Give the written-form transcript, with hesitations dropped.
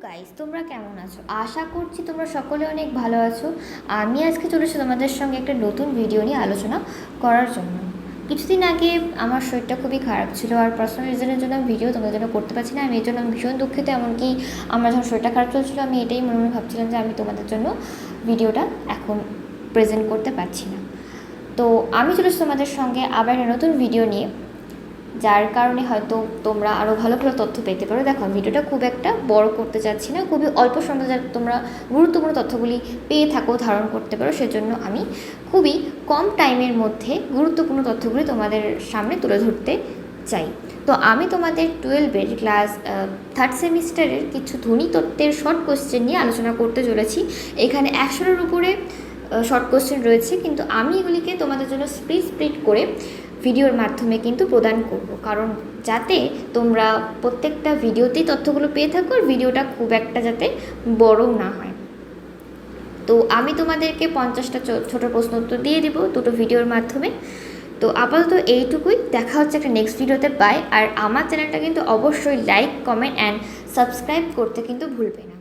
Guys, তোমরা কেমন আছো? আশা করছি তোমরা সকলে অনেক ভালো আছো। আমি আজকে চলে এসেছি তোমাদের সঙ্গে একটা নতুন ভিডিও নিয়ে আলোচনা করার জন্য। কিছুদিন আগে আমার শরীরটা খুবই খারাপ ছিল, আর পার্সোনাল রিজনের জন্য আমি ভিডিও তোমাদের জন্য করতে পারছি না। আমি এর জন্য ভীষণ দুঃখিত। এমনকি আমার যখন শরীরটা খারাপ চলছিল, আমি এটাই মনে মনে ভাবছিলাম যে আমি তোমাদের জন্য ভিডিওটা এখন প্রেজেন্ট করতে পারছি না। তো আমি চলে এসেছি তোমাদের সঙ্গে আবার একটা নতুন ভিডিও নিয়ে, যার কারণে হয়তো তোমরা আরও ভালো ভালো তথ্য পেতে পারো। দেখো, ভিডিওটা খুব একটা বড় করতে চাচ্ছি না, খুবই অল্প সময় যাতে তোমরা গুরুত্বপূর্ণ তথ্যগুলি পেয়ে থাকো, ধারণ করতে পারো, সেজন্য আমি খুবই কম টাইমের মধ্যে গুরুত্বপূর্ণ তথ্যগুলি তোমাদের সামনে তুলে ধরতে চাই। তো আমি তোমাদের 12-এর ক্লাস 3rd সেমিস্টারের কিছু ধ্বনি তত্ত্বের শর্ট কোশ্চেন নিয়ে আলোচনা করতে চলেছি। এখানে 100-এর উপরে শর্ট কোশ্চেন রয়েছে, কিন্তু আমি এগুলিকে তোমাদের জন্য স্প্লিট করে ভিডিওর মাধ্যমে কিন্তু প্রদান করব, কারণ যাতে তোমরা প্রত্যেকটা ভিডিওতেই তথ্যগুলো পেয়ে থাকো, আর ভিডিওটা খুব একটা যাতে বড় না হয়। তো আমি তোমাদেরকে 50টা ছোটো প্রশ্ন উত্তর দিয়ে দিব দুটো ভিডিওর মাধ্যমে। তো আপাতত এইটুকুই, দেখা হচ্ছে একটা নেক্সট ভিডিওতে। বাই। আর আমার চ্যানেলটা কিন্তু অবশ্যই লাইক, কমেন্ট অ্যান্ড সাবস্ক্রাইব করতে কিন্তু ভুলবে না।